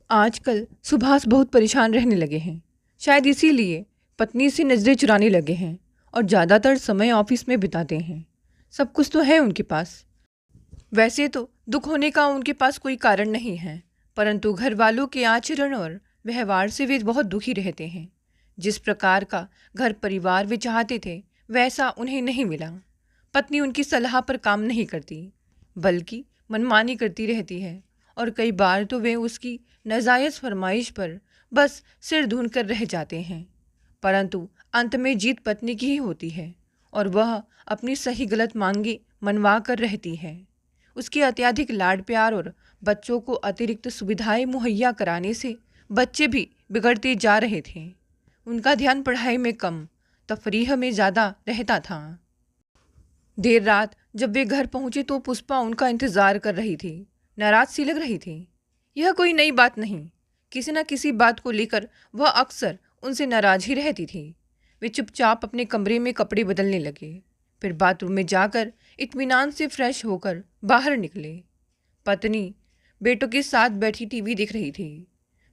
आजकल सुभाष बहुत परेशान रहने लगे हैं। शायद इसीलिए पत्नी से नजरें चुराने लगे हैं और ज़्यादातर समय ऑफिस में बिताते हैं। सब कुछ तो है उनके पास। वैसे तो दुख होने का उनके पास कोई कारण नहीं है, परंतु घर वालों के आचरण और व्यवहार से वे बहुत दुखी रहते हैं। जिस प्रकार का घर परिवार वे चाहते थे वैसा उन्हें नहीं मिला। पत्नी उनकी सलाह पर काम नहीं करती, बल्कि मनमानी करती रहती है और कई बार तो वे उसकी नाजायज़ फरमाइश पर बस सिर धुन कर रह जाते हैं। परंतु अंत में जीत पत्नी की ही होती है और वह अपनी सही गलत मांगे मनवा कर रहती है। उसके अत्यधिक लाड प्यार और बच्चों को अतिरिक्त सुविधाएं मुहैया कराने से बच्चे भी बिगड़ते जा रहे थे। उनका ध्यान पढ़ाई में कम, तफरीह में ज़्यादा रहता था। देर रात जब वे घर पहुंचे तो पुष्पा उनका इंतज़ार कर रही थी। नाराज सी लग रही थी। यह कोई नई बात नहीं, किसी न किसी बात को लेकर वह अक्सर उनसे नाराज ही रहती थी। वे चुपचाप अपने कमरे में कपड़े बदलने लगे, फिर बाथरूम में जाकर इत्मीनान से फ्रेश होकर बाहर निकले। पत्नी बेटों के साथ बैठी टीवी देख रही थी।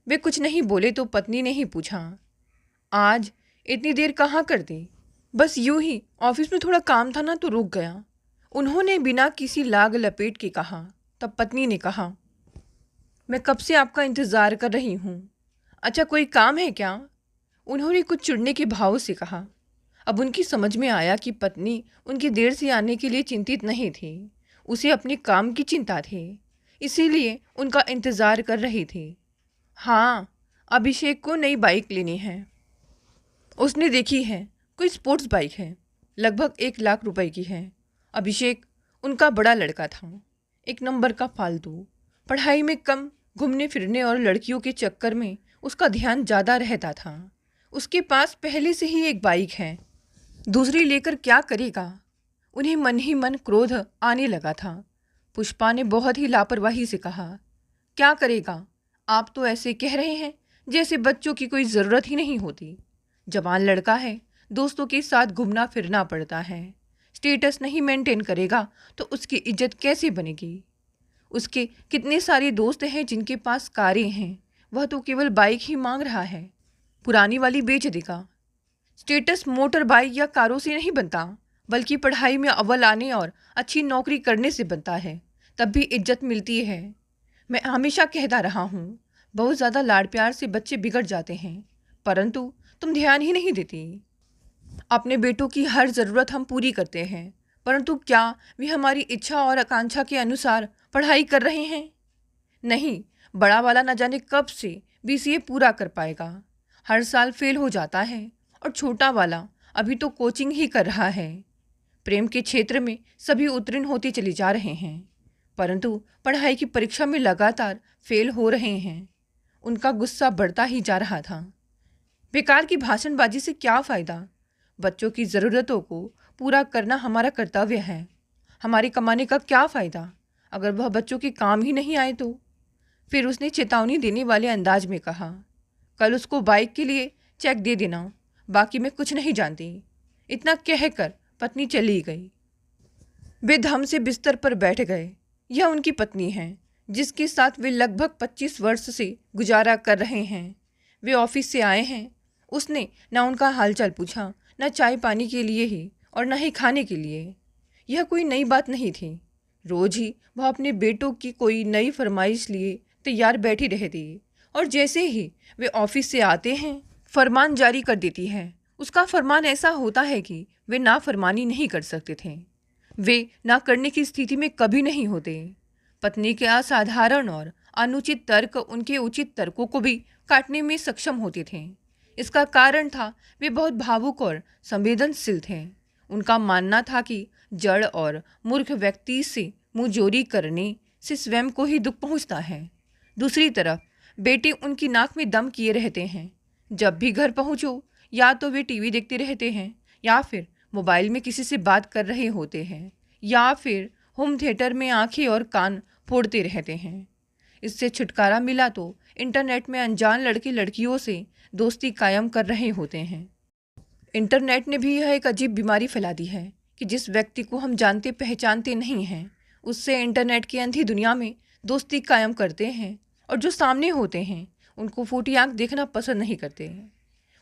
वे कुछ नहीं बोले तो पत्नी ने ही पूछा, आज इतनी देर कहाँ कर दी? बस यूं ही ऑफिस में थोड़ा काम था ना तो रुक गया, उन्होंने बिना किसी लाग लपेट के कहा। तब पत्नी ने कहा, मैं कब से आपका इंतज़ार कर रही हूँ। अच्छा कोई काम है क्या? उन्होंने कुछ चिढ़ने के भाव से कहा। अब उनकी समझ में आया कि पत्नी उनकी देर से आने के लिए चिंतित नहीं थी, उसे अपने काम की चिंता थी, इसीलिए उनका इंतज़ार कर रही थी। हाँ, अभिषेक को नई बाइक लेनी है, उसने देखी है, कोई स्पोर्ट्स बाइक है, लगभग 1 लाख रुपए की है। अभिषेक उनका बड़ा लड़का था, एक नंबर का फालतू, पढ़ाई में कम, घूमने फिरने और लड़कियों के चक्कर में उसका ध्यान ज़्यादा रहता था। उसके पास पहले से ही एक बाइक है, दूसरी लेकर क्या करेगा? उन्हें मन ही मन क्रोध आने लगा था। पुष्पा ने बहुत ही लापरवाही से कहा, क्या करेगा? आप तो ऐसे कह रहे हैं जैसे बच्चों की कोई ज़रूरत ही नहीं होती। जवान लड़का है, दोस्तों के साथ घूमना फिरना पड़ता है। स्टेटस नहीं मेंटेन करेगा तो उसकी इज्जत कैसे बनेगी? उसके कितने सारे दोस्त हैं जिनके पास कारें हैं, वह तो केवल बाइक ही मांग रहा है, पुरानी वाली बेच देगा। स्टेटस मोटर बाइक या कारों से नहीं बनता, बल्कि पढ़ाई में अव्वल आने और अच्छी नौकरी करने से बनता है, तब भी इज्जत मिलती है। मैं हमेशा कहता रहा हूँ, बहुत ज़्यादा लाड़ प्यार से बच्चे बिगड़ जाते हैं, परंतु तुम ध्यान ही नहीं देती। अपने बेटों की हर ज़रूरत हम पूरी करते हैं, परंतु क्या वे हमारी इच्छा और आकांक्षा के अनुसार पढ़ाई कर रहे हैं? नहीं, बड़ा वाला न जाने कब से बीसीए पूरा कर पाएगा, हर साल फेल हो जाता है, और छोटा वाला अभी तो कोचिंग ही कर रहा है। प्रेम के क्षेत्र में सभी उत्तीर्ण होते चले जा रहे हैं, परंतु पढ़ाई की परीक्षा में लगातार फेल हो रहे हैं। उनका गुस्सा बढ़ता ही जा रहा था। बेकार की भाषणबाजी से क्या फ़ायदा? बच्चों की ज़रूरतों को पूरा करना हमारा कर्तव्य है। हमारे कमाने का क्या फ़ायदा अगर वह बच्चों के काम ही नहीं आए तो? फिर उसने चेतावनी देने वाले अंदाज में कहा, कल उसको बाइक के लिए चेक दे देना, बाकी मैं कुछ नहीं जानती। इतना कहकर पत्नी चली गई। वे धम से बिस्तर पर बैठ गए। यह उनकी पत्नी है, जिसके साथ वे लगभग 25 वर्ष से गुजारा कर रहे हैं। वे ऑफिस से आए हैं, उसने न उनका हालचाल पूछा, न चाय पानी के लिए ही और न ही खाने के लिए। यह कोई नई बात नहीं थी। रोज ही वह अपने बेटों की कोई नई फरमाइश लिए तैयार बैठी रहती और जैसे ही वे ऑफिस से आते हैं फरमान जारी कर देती है। उसका फरमान ऐसा होता है कि वे नाफरमानी नहीं कर सकते थे। वे ना करने की स्थिति में कभी नहीं होते। पत्नी के असाधारण और अनुचित तर्क उनके उचित तर्कों को भी काटने में सक्षम होते थे। इसका कारण था वे बहुत भावुक और संवेदनशील थे। उनका मानना था कि जड़ और मूर्ख व्यक्ति से मुंहजोरी करने से स्वयं को ही दुख पहुंचता है। दूसरी तरफ बेटे उनकी नाक में दम किए रहते हैं। जब भी घर पहुंचो या तो वे टीवी देखते रहते हैं या फिर मोबाइल में किसी से बात कर रहे होते हैं या फिर होम थिएटर में आंखें और कान फोड़ते रहते हैं। इससे छुटकारा मिला तो इंटरनेट में अनजान लड़के लड़कियों से दोस्ती कायम कर रहे होते हैं। इंटरनेट ने भी यह एक अजीब बीमारी फैला दी है कि जिस व्यक्ति को हम जानते पहचानते नहीं हैं, उससे इंटरनेट की अंधी दुनिया में दोस्ती कायम करते हैं और जो सामने होते हैं उनको फूटी आंख देखना पसंद नहीं करते हैं।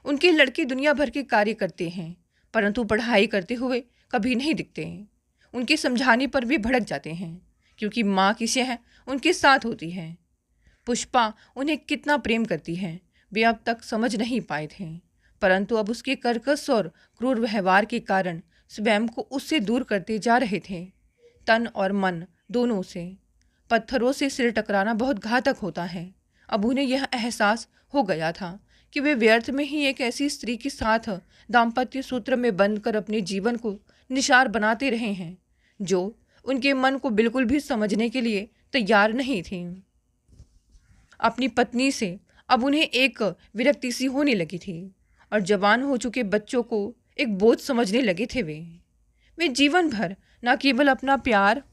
उनके लड़के दुनिया भर के कार्य करते हैं, परंतु पढ़ाई करते हुए कभी नहीं दिखते हैं। उनके समझाने पर भी भड़क जाते हैं, क्योंकि माँ की शह उनके साथ होती है। पुष्पा उन्हें कितना प्रेम करती है वे अब तक समझ नहीं पाए थे, परंतु अब उसके कर्कश और क्रूर व्यवहार के कारण स्वयं को उससे दूर करते जा रहे थे। तन और मन दोनों से। पत्थरों से सिर टकराना बहुत घातक होता है। अब उन्हें यह एहसास हो गया था कि वे व्यर्थ में ही एक ऐसी स्त्री के साथ दाम्पत्य सूत्र में बंधकर अपने जीवन को निसार बनाते रहे हैं, जो उनके मन को बिल्कुल भी समझने के लिए तैयार नहीं थी। अपनी पत्नी से अब उन्हें एक विरक्ति सी होने लगी थी और जवान हो चुके बच्चों को एक बोझ समझने लगे थे। वे जीवन भर न केवल अपना प्यार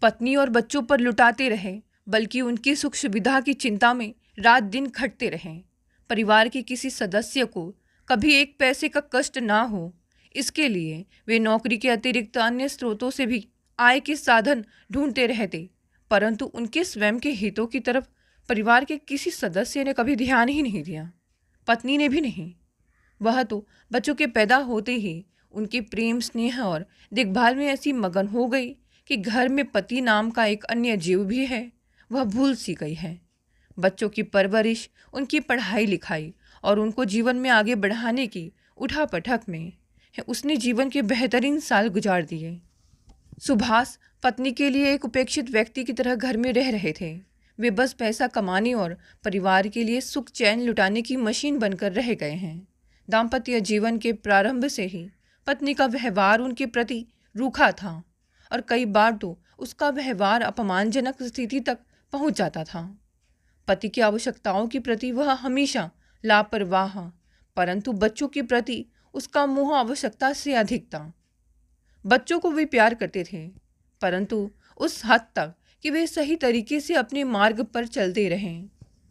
पत्नी और बच्चों पर लुटाते रहे, बल्कि उनकी सुख सुविधा की चिंता में रात दिन खटते रहे। परिवार के किसी सदस्य को कभी एक पैसे का कष्ट ना हो, इसके लिए वे नौकरी के अतिरिक्त अन्य स्रोतों से भी आय के साधन ढूंढते रहते, परंतु उनके स्वयं के हितों की तरफ परिवार के किसी सदस्य ने कभी ध्यान ही नहीं दिया। पत्नी ने भी नहीं। वह तो बच्चों के पैदा होते ही उनके प्रेम स्नेह और देखभाल में ऐसी मगन हो गई कि घर में पति नाम का एक अन्य जीव भी है वह भूल सी गई है। बच्चों की परवरिश, उनकी पढ़ाई लिखाई और उनको जीवन में आगे बढ़ाने की उठापटक में उसने जीवन के बेहतरीन साल गुजार दिए। सुभाष पत्नी के लिए एक उपेक्षित व्यक्ति की तरह घर में रह रहे थे। वे बस पैसा कमाने और परिवार के लिए सुख चैन लुटाने की मशीन बनकर रह गए हैं। दाम्पत्य जीवन के प्रारंभ से ही पत्नी का व्यवहार उनके प्रति रूखा था और कई बार तो उसका व्यवहार अपमानजनक स्थिति तक पहुंच जाता था। पति की आवश्यकताओं के प्रति वह हमेशा लापरवाह, परंतु बच्चों के प्रति उसका मोह आवश्यकता से अधिक था। बच्चों को वे प्यार करते थे, परंतु उस हद तक कि वे सही तरीके से अपने मार्ग पर चलते रहें।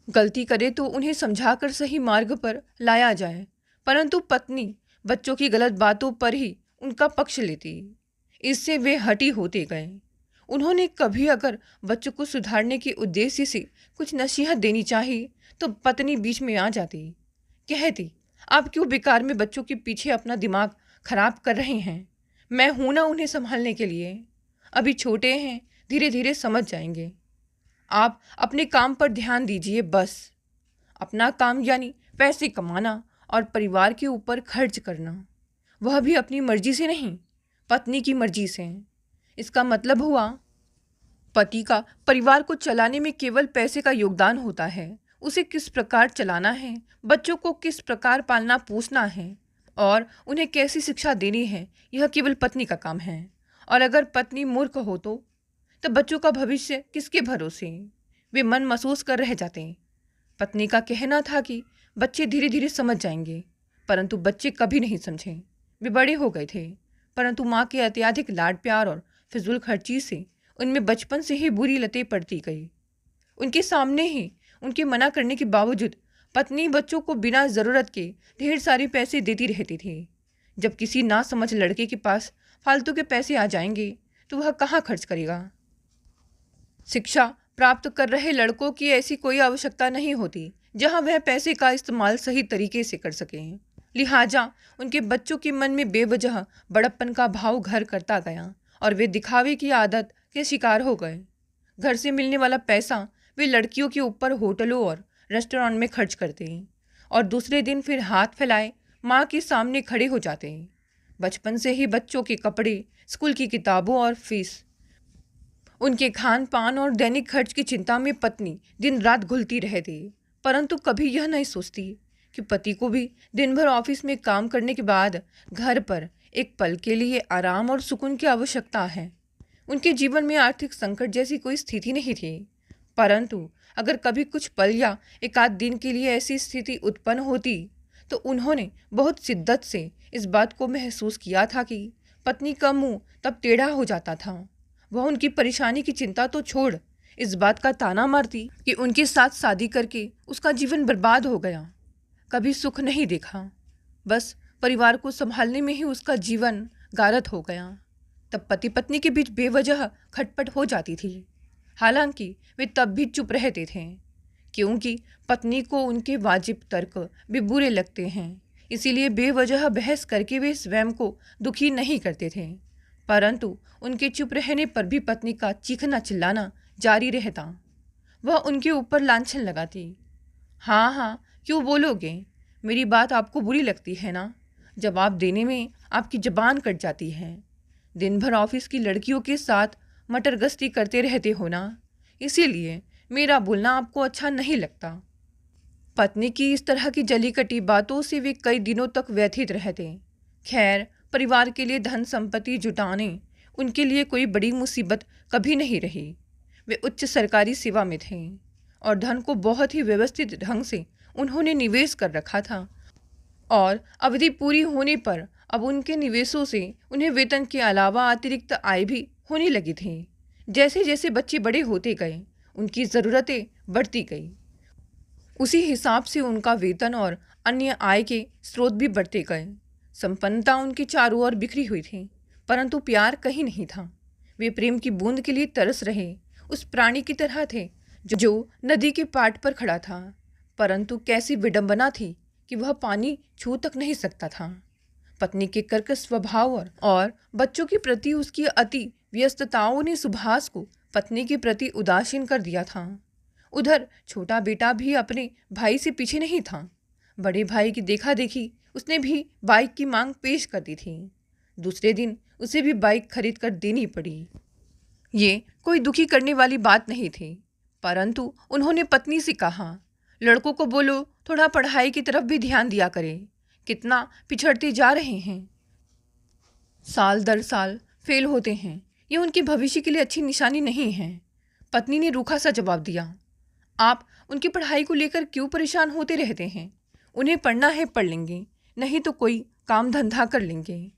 गलती करे तो उन्हें समझाकर सही मार्ग पर लाया जाए, परंतु पत्नी बच्चों की गलत बातों पर ही उनका पक्ष लेती। इससे वे हटी होते गए। उन्होंने कभी अगर बच्चों को सुधारने के उद्देश्य से कुछ नसीहत देनी चाहिए तो पत्नी बीच में आ जाती, कहती, आप क्यों बेकार में बच्चों के पीछे अपना दिमाग खराब कर रहे हैं? मैं हूं ना उन्हें संभालने के लिए। अभी छोटे हैं, धीरे धीरे समझ जाएंगे। आप अपने काम पर ध्यान दीजिए बस। अपना काम यानी पैसे कमाना और परिवार के ऊपर खर्च करना, वह भी अपनी मर्जी से नहीं, पत्नी की मर्जी से। इसका मतलब हुआ पति का परिवार को चलाने में केवल पैसे का योगदान होता है। उसे किस प्रकार चलाना है, बच्चों को किस प्रकार पालना पोसना है और उन्हें कैसी शिक्षा देनी है, यह केवल पत्नी का काम है। और अगर पत्नी मूर्ख हो तो बच्चों का भविष्य किसके भरोसे? वे मन महसूस कर रह जाते। पत्नी का कहना था कि बच्चे धीरे धीरे समझ जाएंगे, परंतु बच्चे कभी नहीं समझे। वे बड़े हो गए थे, परंतु माँ के अत्यधिक लाड प्यार और फिजूल खर्ची से उनमें बचपन से ही बुरी लतें पड़ती गई। उनके सामने ही उनके मना करने के बावजूद पत्नी बच्चों को बिना ज़रूरत के ढेर सारे पैसे देती रहती थी। जब किसी नासमझ लड़के के पास फालतू के पैसे आ जाएंगे तो वह कहाँ खर्च करेगा? शिक्षा प्राप्त कर रहे लड़कों की ऐसी कोई आवश्यकता नहीं होती जहां वह पैसे का इस्तेमाल सही तरीके से कर सकें। लिहाजा उनके बच्चों के मन में बेवजह बड़प्पन का भाव घर करता गया और वे दिखावे की आदत के शिकार हो गए। घर से मिलने वाला पैसा वे लड़कियों के ऊपर होटलों और रेस्टोरेंट में खर्च करते और दूसरे दिन फिर हाथ फैलाए माँ के सामने खड़े हो जाते। बचपन से ही बच्चों के कपड़े, स्कूल की किताबों और फीस, उनके खान पान और दैनिक खर्च की चिंता में पत्नी दिन रात घुलती रहती, परंतु कभी यह नहीं सोचती कि पति को भी दिन भर ऑफिस में काम करने के बाद घर पर एक पल के लिए आराम और सुकून की आवश्यकता है। उनके जीवन में आर्थिक संकट जैसी कोई स्थिति नहीं थी, परंतु अगर कभी कुछ पल या एक आध दिन के लिए ऐसी स्थिति उत्पन्न होती तो उन्होंने बहुत शिद्दत से इस बात को महसूस किया था कि पत्नी का मुंह तब टेढ़ा हो जाता था। वह उनकी परेशानी की चिंता तो छोड़ इस बात का ताना मारती कि उनके साथ शादी करके उसका जीवन बर्बाद हो गया, कभी सुख नहीं देखा, बस परिवार को संभालने में ही उसका जीवन गारत हो गया। तब पति पत्नी के बीच बेवजह खटपट हो जाती थी, हालांकि वे तब भी चुप रहते थे। क्योंकि पत्नी को उनके वाजिब तर्क भी बुरे लगते हैं। इसीलिए बेवजह बहस करके वे स्वयं को दुखी नहीं करते थे, परंतु उनके चुप रहने पर भी पत्नी का चीखना चिल्लाना जारी रहता। वह उनके ऊपर लांछन लगाती। हाँ हाँ, क्यों बोलोगे? मेरी बात आपको बुरी लगती है ना? जवाब देने में आपकी जबान कट जाती है। दिन भर ऑफिस की लड़कियों के साथ मटर गश्ती करते रहते हो ना, इसीलिए मेरा बोलना आपको अच्छा नहीं लगता। पत्नी की इस तरह की जली कटी बातों से वे कई दिनों तक व्यथित रहते। खैर, परिवार के लिए धन संपत्ति जुटाने उनके लिए कोई बड़ी मुसीबत कभी नहीं रही। वे उच्च सरकारी सेवा में थे और धन को बहुत ही व्यवस्थित ढंग से उन्होंने निवेश कर रखा था, और अवधि पूरी होने पर अब उनके निवेशों से उन्हें वेतन के अलावा अतिरिक्त आय भी होने लगी थी। जैसे जैसे बच्चे बड़े होते गए, उनकी ज़रूरतें बढ़ती गई। उसी हिसाब से उनका वेतन और अन्य आय के स्रोत भी बढ़ते गए। संपन्नता उनकी चारों ओर बिखरी हुई थी, परंतु प्यार कहीं नहीं था। वे प्रेम की बूंद के लिए तरस रहे उस प्राणी की तरह थे जो नदी के पाट पर खड़ा था, परंतु कैसी विडंबना थी कि वह पानी छू तक नहीं सकता था। पत्नी के कर्कश स्वभाव और बच्चों के प्रति उसकी अति व्यस्तताओं ने सुभाष को पत्नी के प्रति उदासीन कर दिया था। उधर छोटा बेटा भी अपने भाई से पीछे नहीं था। बड़े भाई की देखा देखी उसने भी बाइक की मांग पेश कर दी थी। दूसरे दिन उसे भी बाइक खरीद कर देनी पड़ी। ये कोई दुखी करने वाली बात नहीं थी, परंतु उन्होंने पत्नी से कहा, लड़कों को बोलो थोड़ा पढ़ाई की तरफ भी ध्यान दिया करें, कितना पिछड़ते जा रहे हैं। साल दर साल फेल होते हैं, ये उनके भविष्य के लिए अच्छी निशानी नहीं है। पत्नी ने रूखा सा जवाब दिया। आप उनकी पढ़ाई को लेकर क्यों परेशान होते रहते हैं? उन्हें पढ़ना है पढ़ लेंगे, नहीं तो कोई काम धंधा कर लेंगे।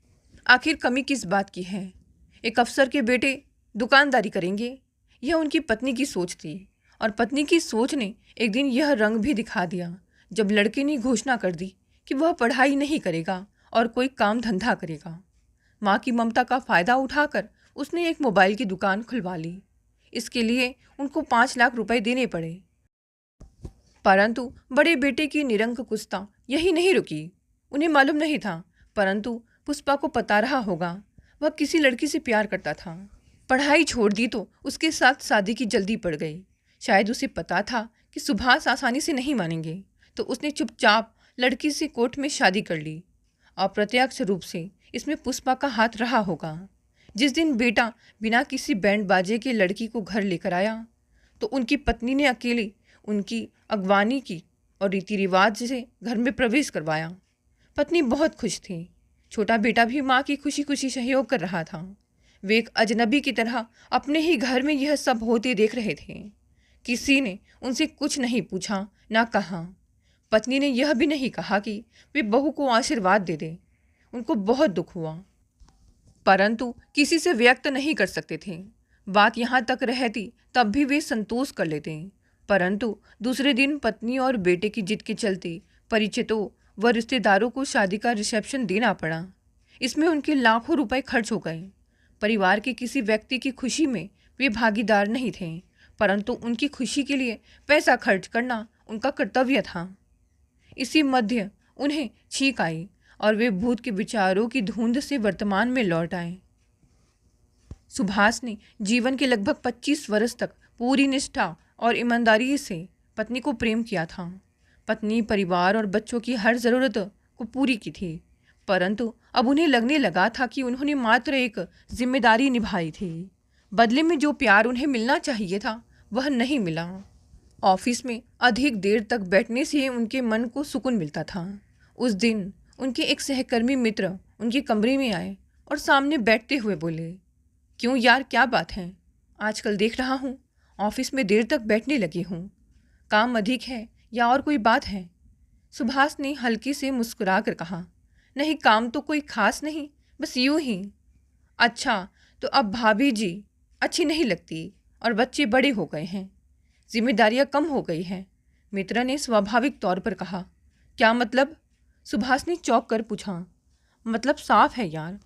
आखिर कमी किस बात की है? एक अफसर के बेटे दुकानदारी करेंगे, यह उनकी पत्नी की सोच थी। और पत्नी की सोच ने एक दिन यह रंग भी दिखा दिया जब लड़के ने घोषणा कर दी कि वह पढ़ाई नहीं करेगा और कोई काम धंधा करेगा। माँ की ममता का फ़ायदा उठाकर उसने एक मोबाइल की दुकान खुलवा ली। इसके लिए उनको 5 लाख रुपए देने पड़े, परंतु बड़े बेटे की निरंकुशता यही नहीं रुकी। उन्हें मालूम नहीं था, परंतु पुष्पा को पता रहा होगा, वह किसी लड़की से प्यार करता था। पढ़ाई छोड़ दी तो उसके साथ शादी की जल्दी पड़ गई। शायद उसे पता था कि सुभाष आसानी से नहीं मानेंगे, तो उसने चुपचाप लड़की से कोर्ट में शादी कर ली। अप्रत्यक्ष रूप से इसमें पुष्पा का हाथ रहा होगा। जिस दिन बेटा बिना किसी बैंड बाजे के लड़की को घर लेकर आया, तो उनकी पत्नी ने अकेले उनकी अगवानी की और रीति रिवाज से घर में प्रवेश करवाया। पत्नी बहुत खुश थी। छोटा बेटा भी माँ की खुशी खुशी सहयोग कर रहा था। वे एक अजनबी की तरह अपने ही घर में यह सब होते देख रहे थे। किसी ने उनसे कुछ नहीं पूछा, ना कहा। पत्नी ने यह भी नहीं कहा कि वे बहू को आशीर्वाद दे दे। उनको बहुत दुख हुआ, परंतु किसी से व्यक्त नहीं कर सकते थे। बात यहाँ तक रहती तब भी वे संतोष कर लेते, परंतु दूसरे दिन पत्नी और बेटे की जिद के चलते परिचितों व रिश्तेदारों को शादी का रिसेप्शन देना पड़ा। इसमें उनके लाखों रुपए खर्च हो गए। परिवार के किसी व्यक्ति की खुशी में वे भागीदार नहीं थे, परंतु उनकी खुशी के लिए पैसा खर्च करना उनका कर्तव्य था। इसी मध्य उन्हें छींक आई और वे भूत के विचारों की धुंध से वर्तमान में लौट आए। सुभाष ने जीवन के लगभग 25 वर्ष तक पूरी निष्ठा और ईमानदारी से पत्नी को प्रेम किया था। पत्नी, परिवार और बच्चों की हर ज़रूरत को पूरी की थी, परंतु अब उन्हें लगने लगा था कि उन्होंने मात्र एक जिम्मेदारी निभाई थी। बदले में जो प्यार उन्हें मिलना चाहिए था वह नहीं मिला। ऑफिस में अधिक देर तक बैठने से उनके मन को सुकून मिलता था। उस दिन उनके एक सहकर्मी मित्र उनके कमरे में आए और सामने बैठते हुए बोले, क्यों यार, क्या बात है? आजकल देख रहा हूँ ऑफिस में देर तक बैठने लगी हूँ। काम अधिक है या और कोई बात है? सुभाष ने हल्के से मुस्कुरा कर कहा, नहीं, काम तो कोई खास नहीं, बस यूं ही। अच्छा, तो अब भाभी जी अच्छी नहीं लगती और बच्चे बड़े हो गए हैं, जिम्मेदारियां कम हो गई हैं, मित्र ने स्वाभाविक तौर पर कहा। क्या मतलब? सुभाष ने चौंक कर पूछा। मतलब साफ है यार,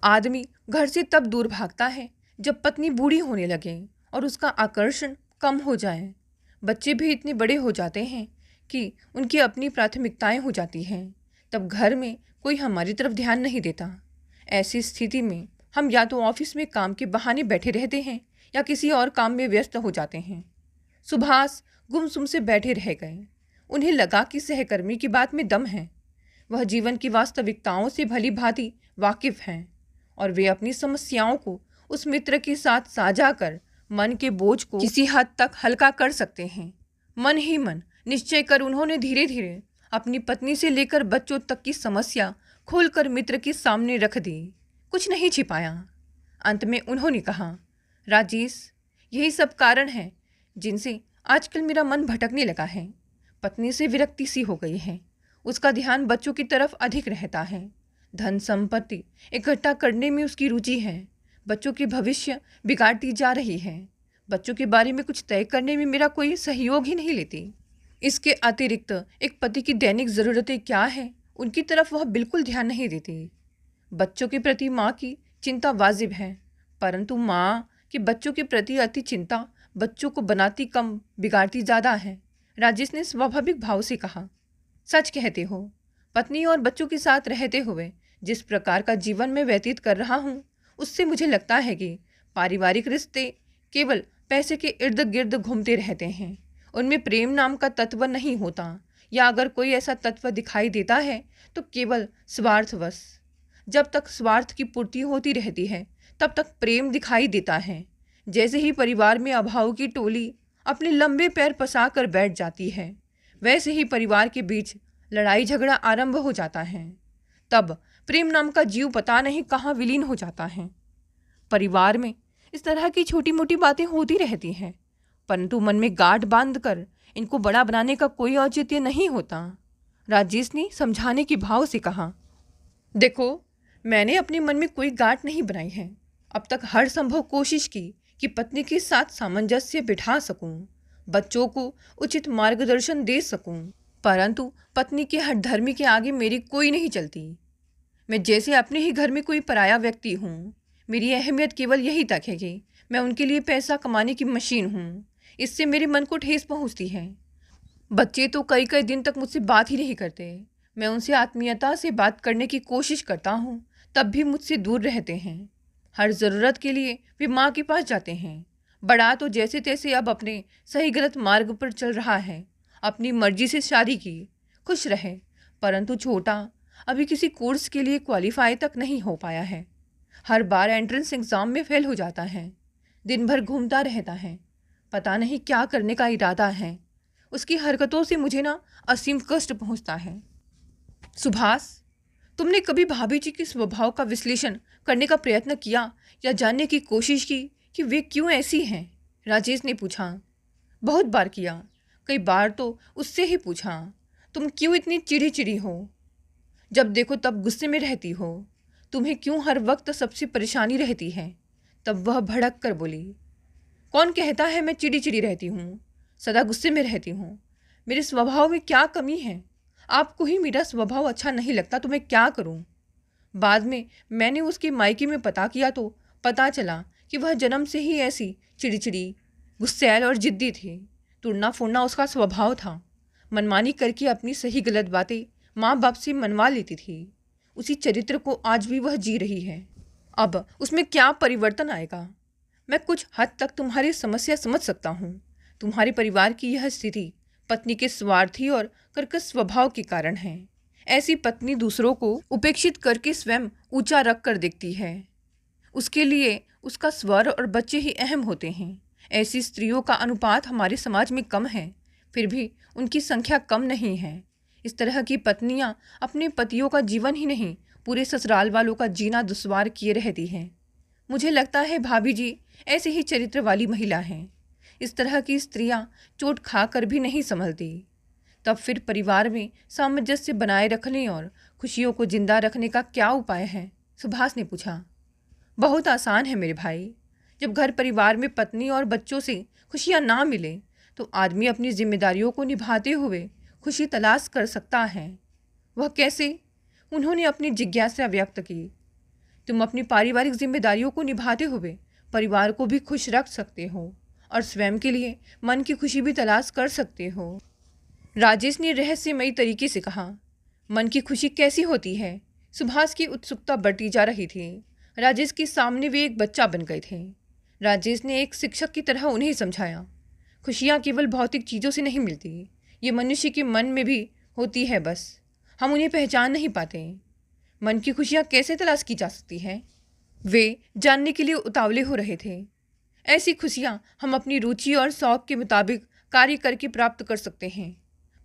आदमी घर से तब दूर भागता है जब पत्नी बूढ़ी होने लगे और उसका आकर्षण कम हो जाए। बच्चे भी इतने बड़े हो जाते हैं कि उनकी अपनी प्राथमिकताएं हो जाती हैं। तब घर में कोई हमारी तरफ ध्यान नहीं देता। ऐसी स्थिति में हम या तो ऑफिस में काम के बहाने बैठे रहते हैं या किसी और काम में व्यस्त हो जाते हैं। सुभाष गुमसुम से बैठे रह गए। उन्हें लगा कि सहकर्मी की बात में दम है। वह जीवन की वास्तविकताओं से भली भांति वाकिफ हैं और वे अपनी समस्याओं को उस मित्र के साथ साझा कर मन के बोझ को किसी हद तक हल्का कर सकते हैं। मन ही मन निश्चय कर उन्होंने धीरे धीरे अपनी पत्नी से लेकर बच्चों तक की समस्या खोलकर मित्र के सामने रख दी। कुछ नहीं छिपाया। अंत में उन्होंने कहा, राजेश, यही सब कारण है जिनसे आजकल मेरा मन भटकने लगा है। पत्नी से विरक्ति सी हो गई है। उसका ध्यान बच्चों की तरफ अधिक रहता है। धन संपत्ति इकट्ठा करने में उसकी रुचि है। बच्चों के भविष्य बिगाड़ती जा रही है। बच्चों के बारे में कुछ तय करने में मेरा कोई सहयोग ही नहीं लेती। इसके अतिरिक्त एक पति की दैनिक ज़रूरतें क्या है, उनकी तरफ वह बिल्कुल ध्यान नहीं देती। बच्चों के प्रति माँ की चिंता वाजिब है, परंतु माँ की बच्चों के प्रति अति चिंता बच्चों को बनाती कम, बिगाड़ती ज़्यादा है। राजेश ने स्वाभाविक भाव से कहा, सच कहते हो। पत्नी और बच्चों के साथ रहते हुए जिस प्रकार का जीवन मैं व्यतीत कर रहा हूँ, उससे मुझे लगता है कि पारिवारिक रिश्ते केवल पैसे के इर्द गिर्द घूमते रहते हैं। उनमें प्रेम नाम का तत्व नहीं होता, या अगर कोई ऐसा तत्व दिखाई देता है तो केवल स्वार्थवश। जब तक स्वार्थ की पूर्ति होती रहती है तब तक प्रेम दिखाई देता है। जैसे ही परिवार में अभाव की टोली अपने लंबे पैर पसा कर बैठ जाती है, वैसे ही परिवार के बीच लड़ाई झगड़ा आरंभ हो जाता है। तब प्रेम नाम का जीव पता नहीं कहाँ विलीन हो जाता है। परिवार में इस तरह की छोटी मोटी बातें होती रहती हैं, परंतु मन में गांठ बांधकर इनको बड़ा बनाने का कोई औचित्य नहीं होता। राजेश ने समझाने के भाव से कहा, देखो, मैंने अपने मन में कोई गांठ नहीं बनाई है। अब तक हर संभव कोशिश की कि पत्नी के साथ सामंजस्य बिठा सकूं, बच्चों को उचित मार्गदर्शन दे सकूं, परंतु पत्नी के हठधर्मी के आगे मेरी कोई नहीं चलती। मैं जैसे अपने ही घर में कोई पराया व्यक्ति हूँ। मेरी अहमियत केवल यही तक है कि मैं उनके लिए पैसा कमाने की मशीन हूँ। इससे मेरे मन को ठेस पहुँचती है। बच्चे तो कई कई दिन तक मुझसे बात ही नहीं करते। मैं उनसे आत्मीयता से बात करने की कोशिश करता हूँ, तब भी मुझसे दूर रहते हैं। हर ज़रूरत के लिए वे माँ के पास जाते हैं। बड़ा तो जैसे तैसे अब अपने सही गलत मार्ग पर चल रहा है। अपनी मर्जी से शादी की, खुश रहे, परंतु छोटा अभी किसी कोर्स के लिए क्वालिफाई तक नहीं हो पाया है। हर बार एंट्रेंस एग्ज़ाम में फेल हो जाता है। दिन भर घूमता रहता है। पता नहीं क्या करने का इरादा है। उसकी हरकतों से मुझे ना असीम कष्ट पहुंचता है। सुभाष, तुमने कभी भाभी जी के स्वभाव का विश्लेषण करने का प्रयत्न किया या जानने की कोशिश की कि वे क्यों ऐसी हैं? राजेश ने पूछा। बहुत बार किया। कई बार तो उससे ही पूछा, तुम क्यों इतनी चिड़ी चिड़ी हो? जब देखो तब गुस्से में रहती हो। तुम्हें क्यों हर वक्त सबसे परेशानी रहती है? तब वह भड़क कर बोली, कौन कहता है मैं चिड़ी चिड़ी रहती हूँ? सदा गुस्से में रहती हूँ। मेरे स्वभाव में क्या कमी है? आपको ही मेरा स्वभाव अच्छा नहीं लगता तो मैं क्या करूँ? बाद में मैंने उसके मायके में पता किया तो पता चला कि वह जन्म से ही ऐसी चिड़चिड़ी, गुस्सैल और जिद्दी थी। तुड़ना फुड़ना उसका स्वभाव था। मनमानी करके अपनी सही गलत बातें माँ बाप से मनवा लेती थी। उसी चरित्र को आज भी वह जी रही है। अब उसमें क्या परिवर्तन आएगा? मैं कुछ हद तक तुम्हारी समस्या समझ सकता हूँ। तुम्हारे परिवार की यह स्थिति पत्नी के स्वार्थी और कर्कश स्वभाव के कारण है। ऐसी पत्नी दूसरों को उपेक्षित करके स्वयं ऊंचा रख कर देखती है। उसके लिए उसका स्वर और बच्चे ही अहम होते हैं। ऐसी स्त्रियों का अनुपात हमारे समाज में कम है, फिर भी उनकी संख्या कम नहीं है। इस तरह की पत्नियां अपने पतियों का जीवन ही नहीं, पूरे ससुराल वालों का जीना दुश्वार किए रहती हैं। मुझे लगता है भाभी जी ऐसे ही चरित्र वाली महिला हैं। इस तरह की स्त्रियां चोट खाकर भी नहीं संभलती। तब फिर परिवार में सामंजस्य बनाए रखने और खुशियों को जिंदा रखने का क्या उपाय है? सुभाष ने पूछा। बहुत आसान है मेरे भाई। जब घर परिवार में पत्नी और बच्चों से खुशियां ना मिले तो आदमी अपनी जिम्मेदारियों को निभाते हुए खुशी तलाश कर सकता है। वह कैसे? उन्होंने अपनी जिज्ञासा व्यक्त की। तुम अपनी पारिवारिक जिम्मेदारियों को निभाते हुए परिवार को भी खुश रख सकते हो और स्वयं के लिए मन की खुशी भी तलाश कर सकते हो। राजेश ने रहस्यमयी तरीके से कहा। मन की खुशी कैसी होती है? सुभाष की उत्सुकता बढ़ती जा रही थी। राजेश के सामने वे एक बच्चा बन गए थे। राजेश ने एक शिक्षक की तरह उन्हें समझाया, खुशियाँ केवल भौतिक चीज़ों से नहीं मिलती, ये मनुष्य के मन में भी होती है, बस हम उन्हें पहचान नहीं पाते। मन की खुशियाँ कैसे तलाश की जा सकती हैं? वे जानने के लिए उतावले हो रहे थे। ऐसी खुशियाँ हम अपनी रुचि और शौक के मुताबिक कार्य करके प्राप्त कर सकते हैं।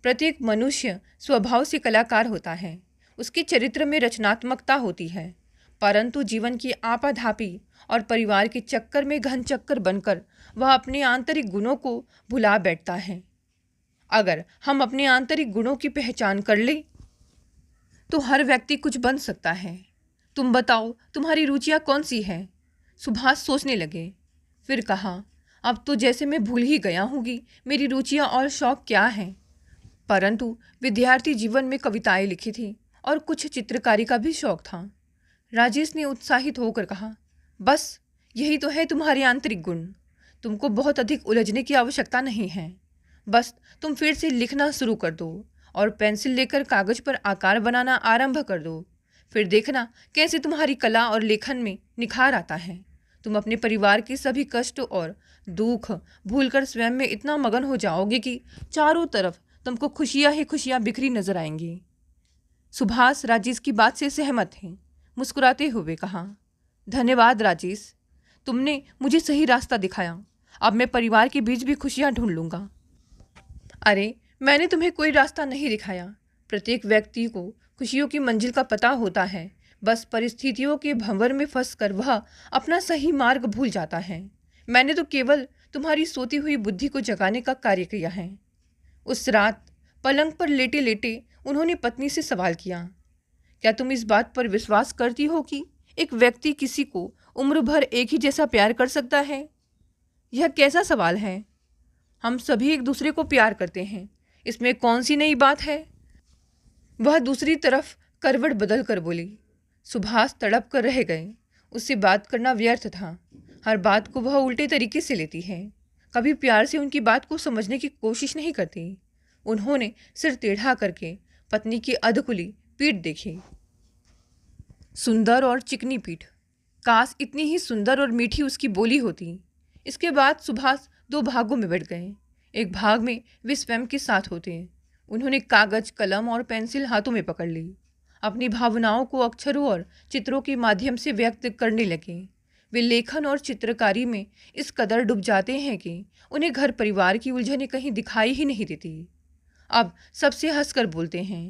प्रत्येक मनुष्य स्वभाव से कलाकार होता है, उसके चरित्र में रचनात्मकता होती है, परंतु जीवन की आपाधापी और परिवार के चक्कर में घन चक्कर बनकर वह अपने आंतरिक गुणों को भुला बैठता है। अगर हम अपने आंतरिक गुणों की पहचान कर लें तो हर व्यक्ति कुछ बन सकता है। तुम बताओ, तुम्हारी रुचियाँ कौन सी हैं? सुभाष सोचने लगे, फिर कहा, अब तो जैसे मैं भूल ही गया हूँ कि मेरी रुचियाँ और शौक क्या हैं। परंतु विद्यार्थी जीवन में कविताएं लिखी थी और कुछ चित्रकारी का भी शौक था। राजेश ने उत्साहित होकर कहा, बस यही तो है तुम्हारे आंतरिक गुण। तुमको बहुत अधिक उलझने की आवश्यकता नहीं है। बस तुम फिर से लिखना शुरू कर दो और पेंसिल लेकर कागज पर आकार बनाना आरंभ कर दो। फिर देखना कैसे तुम्हारी कला और लेखन में निखार आता है। तुम अपने परिवार के सभी कष्ट और दुख भूलकर स्वयं में इतना मगन हो जाओगे कि चारों तरफ तुमको खुशियाँ ही खुशियाँ बिखरी नजर आएंगी। सुभाष राजेश की बात से सहमत थे। मुस्कुराते हुए कहा, धन्यवाद राजेश, तुमने मुझे सही रास्ता दिखाया। अब मैं परिवार के बीच भी खुशियाँ ढूंढ लूँगा। अरे, मैंने तुम्हें कोई रास्ता नहीं दिखाया। प्रत्येक व्यक्ति को खुशियों की मंजिल का पता होता है, बस परिस्थितियों के भंवर में फंसकर वह अपना सही मार्ग भूल जाता है। मैंने तो केवल तुम्हारी सोती हुई बुद्धि को जगाने का कार्य किया है। उस रात पलंग पर लेटे लेटे उन्होंने पत्नी से सवाल किया, क्या तुम इस बात पर विश्वास करती हो कि एक व्यक्ति किसी को उम्र भर एक ही जैसा प्यार कर सकता है? यह कैसा सवाल है? हम सभी एक दूसरे को प्यार करते हैं, इसमें कौन सी नई बात है? वह दूसरी तरफ करवट बदल कर बोली। सुभाष तड़प कर रह गए। उससे बात करना व्यर्थ था। हर बात को वह उल्टे तरीके से लेती है, कभी प्यार से उनकी बात को समझने की कोशिश नहीं करती। उन्होंने सिर टेढ़ा करके पत्नी की अधकुली पीठ देखी। सुंदर और चिकनी पीठ, काश इतनी ही सुंदर और मीठी उसकी बोली होती। इसके बाद सुभाष दो भागों में बढ़ गए। एक भाग में वे स्वयं के साथ होते। उन्होंने कागज, कलम और पेंसिल हाथों में पकड़ ली। अपनी भावनाओं को अक्षरों और चित्रों के माध्यम से व्यक्त करने लगे। वे लेखन और चित्रकारी में इस कदर डूब जाते हैं कि उन्हें घर परिवार की उलझनें कहीं दिखाई ही नहीं देती। अब सबसे हंसकर बोलते हैं।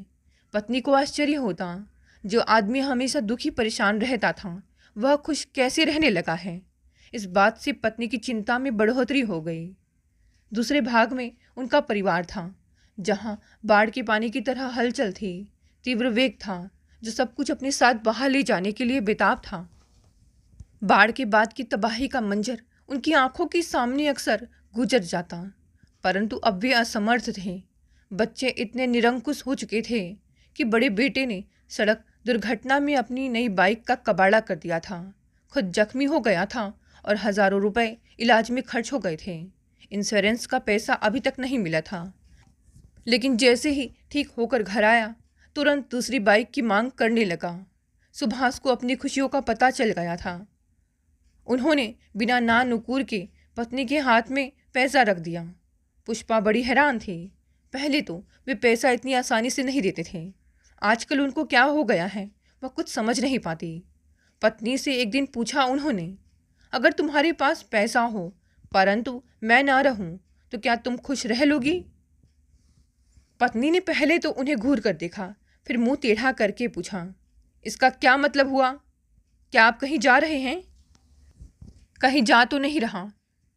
पत्नी को आश्चर्य होता, जो आदमी हमेशा दुखी परेशान रहता था वह खुश कैसे रहने लगा है। इस बात से पत्नी की चिंता में बढ़ोतरी हो गई। दूसरे भाग में उनका परिवार था, जहां बाढ़ के पानी की तरह हलचल थी। तीव्र वेग था जो सब कुछ अपने साथ बाहर ले जाने के लिए बेताब था। बाढ़ के बाद की तबाही का मंजर उनकी आंखों के सामने अक्सर गुजर जाता, परंतु अब वे असमर्थ थे। बच्चे इतने निरंकुश हो चुके थे कि बड़े बेटे ने सड़क दुर्घटना में अपनी नई बाइक का कबाड़ा कर दिया था। खुद जख्मी हो गया था और हज़ारों रुपए इलाज में खर्च हो गए थे। इंश्योरेंस का पैसा अभी तक नहीं मिला था, लेकिन जैसे ही ठीक होकर घर आया तुरंत दूसरी बाइक की मांग करने लगा। सुभाष को अपनी खुशियों का पता चल गया था। उन्होंने बिना ना नुकुर के पत्नी के हाथ में पैसा रख दिया। पुष्पा बड़ी हैरान थी। पहले तो वे पैसा इतनी आसानी से नहीं देते थे, आजकल उनको क्या हो गया है वह कुछ समझ नहीं पाती। पत्नी से एक दिन पूछा उन्होंने, अगर तुम्हारे पास पैसा हो परंतु मैं ना रहूं तो क्या तुम खुश रह लोगी? पत्नी ने पहले तो उन्हें घूर कर देखा, फिर मुंह टेढ़ा करके पूछा, इसका क्या मतलब हुआ? क्या आप कहीं जा रहे हैं? कहीं जा तो नहीं रहा,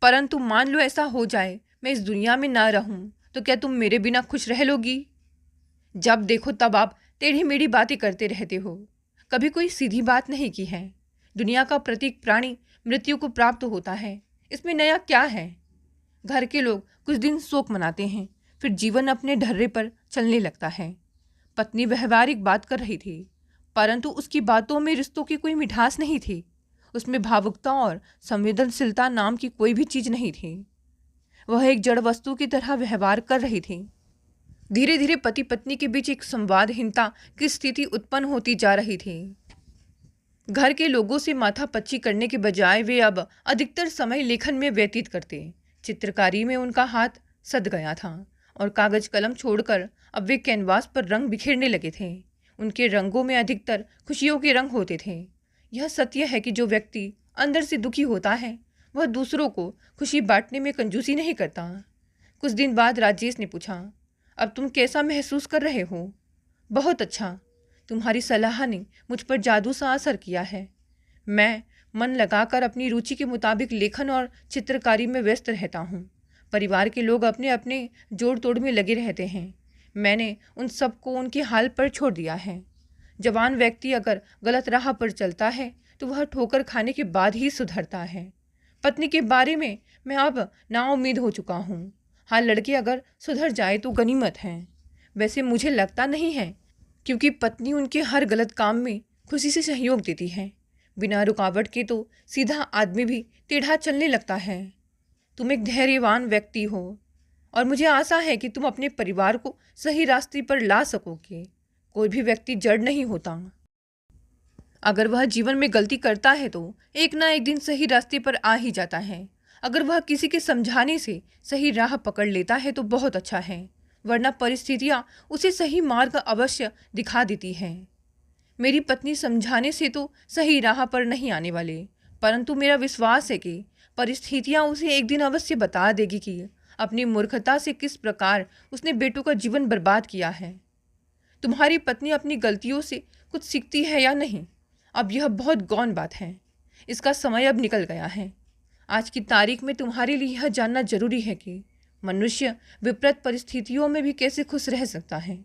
परंतु मान लो ऐसा हो जाए मैं इस दुनिया में ना रहूं तो क्या तुम मेरे बिना खुश रह लोगी? जब देखो तब आप टेढ़ी मेढ़ी बातें करते रहते हो, कभी कोई सीधी बात नहीं की है। दुनिया का प्रत्येक प्राणी मृत्यु को प्राप्त होता है, इसमें नया क्या है? घर के लोग कुछ दिन शोक मनाते हैं, फिर जीवन अपने ढर्रे पर चलने लगता है। पत्नी व्यवहारिक बात कर रही थी, परंतु उसकी बातों में रिश्तों की कोई मिठास नहीं थी। उसमें भावुकता और संवेदनशीलता नाम की कोई भी चीज़ नहीं थी। वह एक जड़ वस्तु की तरह व्यवहार कर रही थी। धीरे धीरे पति पत्नी के बीच एक संवादहीनता की स्थिति उत्पन्न होती जा रही थी। घर के लोगों से माथापच्ची करने के बजाय वे अब अधिकतर समय लेखन में व्यतीत करते। चित्रकारी में उनका हाथ सध गया था और कागज कलम छोड़कर अब वे कैनवास पर रंग बिखेरने लगे थे। उनके रंगों में अधिकतर खुशियों के रंग होते थे। यह सत्य है कि जो व्यक्ति अंदर से दुखी होता है वह दूसरों को खुशी बांटने में कंजूसी नहीं करता। कुछ दिन बाद राजेश ने पूछा, अब तुम कैसा महसूस कर रहे हो? बहुत अच्छा। तुम्हारी सलाह ने मुझ पर जादू सा असर किया है। मैं मन लगाकर अपनी रुचि के मुताबिक लेखन और चित्रकारी में व्यस्त रहता हूँ। परिवार के लोग अपने अपने जोड़ तोड़ में लगे रहते हैं। मैंने उन सबको उनके हाल पर छोड़ दिया है। जवान व्यक्ति अगर गलत राह पर चलता है तो वह ठोकर खाने के बाद ही सुधरता है। पत्नी के बारे में मैं अब नाउम्मीद हो चुका हूँ। हाँ, लड़के अगर सुधर जाए तो गनीमत है। वैसे मुझे लगता नहीं है, क्योंकि पत्नी उनके हर गलत काम में खुशी से सहयोग देती है। बिना रुकावट के तो सीधा आदमी भी टेढ़ा चलने लगता है। तुम एक धैर्यवान व्यक्ति हो और मुझे आशा है कि तुम अपने परिवार को सही रास्ते पर ला सकोगे। कोई भी व्यक्ति जड़ नहीं होता। अगर वह जीवन में गलती करता है तो एक ना एक दिन सही रास्ते पर आ ही जाता है। अगर वह किसी के समझाने से सही राह पकड़ लेता है तो बहुत अच्छा है, वरना परिस्थितियाँ उसे सही मार्ग अवश्य दिखा देती हैं। मेरी पत्नी समझाने से तो सही राह पर नहीं आने वाले, परंतु मेरा विश्वास है कि परिस्थितियाँ उसे एक दिन अवश्य बता देगी कि अपनी मूर्खता से किस प्रकार उसने बेटों का जीवन बर्बाद किया है। तुम्हारी पत्नी अपनी गलतियों से कुछ सीखती है या नहीं, अब यह बहुत गौण बात है। इसका समय अब निकल गया है। आज की तारीख में तुम्हारे लिए यह जानना जरूरी है कि मनुष्य विपरीत परिस्थितियों में भी कैसे खुश रह सकता है।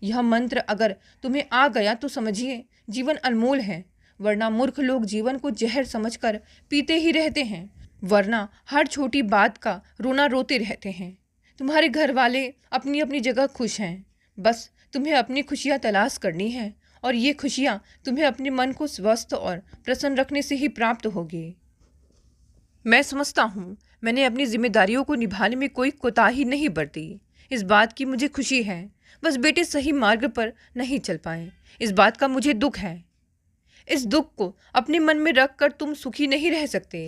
यह मंत्र अगर तुम्हें आ गया तो समझिए जीवन अनमोल है, वरना मूर्ख लोग जीवन को जहर समझकर पीते ही रहते हैं, वरना हर छोटी बात का रोना रोते रहते हैं। तुम्हारे घर वाले अपनी अपनी जगह खुश हैं, बस तुम्हें अपनी खुशियाँ तलाश करनी है और ये खुशियाँ तुम्हें अपने मन को स्वस्थ और प्रसन्न रखने से ही प्राप्त होगी। मैं समझता हूँ मैंने अपनी जिम्मेदारियों को निभाने में कोई कोताही नहीं बरती। इस बात की मुझे खुशी है, बस बेटे सही मार्ग पर नहीं चल पाए, इस बात का मुझे दुख है। इस दुख को अपने मन में रख कर तुम सुखी नहीं रह सकते।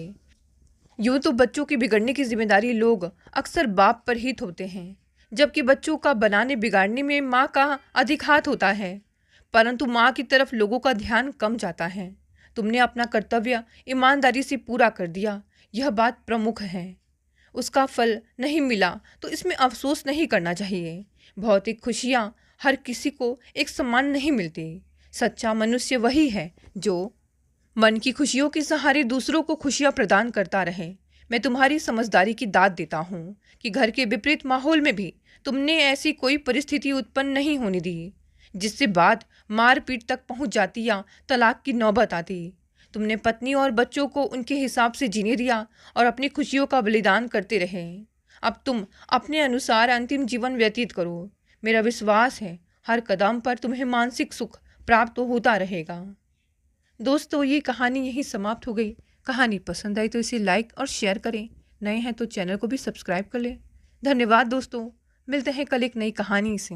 यूँ तो बच्चों के बिगड़ने की जिम्मेदारी लोग अक्सर बाप पर ही थोपते हैं, जबकि बच्चों का बनाने बिगाड़ने में माँ का अधिक हाथ होता है, परंतु माँ की तरफ लोगों का ध्यान कम जाता है। तुमने अपना कर्तव्य ईमानदारी से पूरा कर दिया, यह बात प्रमुख है। उसका फल नहीं मिला तो इसमें अफसोस नहीं करना चाहिए। भौतिक खुशियाँ हर किसी को एक समान नहीं मिलती। सच्चा मनुष्य वही है जो मन की खुशियों के सहारे दूसरों को खुशियाँ प्रदान करता रहे। मैं तुम्हारी समझदारी की दाद देता हूँ कि घर के विपरीत माहौल में भी तुमने ऐसी कोई परिस्थिति उत्पन्न नहीं होने दी जिससे बात मारपीट तक पहुँच जाती या तलाक की नौबत आती। तुमने पत्नी और बच्चों को उनके हिसाब से जीने दिया और अपनी खुशियों का बलिदान करते रहे। अब तुम अपने अनुसार अंतिम जीवन व्यतीत करो। मेरा विश्वास है हर कदम पर तुम्हें मानसिक सुख प्राप्त होता रहेगा। दोस्तों, ये कहानी यहीं समाप्त हो गई। कहानी पसंद आई तो इसे लाइक और शेयर करें। नए हैं तो चैनल को भी सब्सक्राइब कर लें। धन्यवाद दोस्तों, मिलते हैं कल एक नई कहानी से।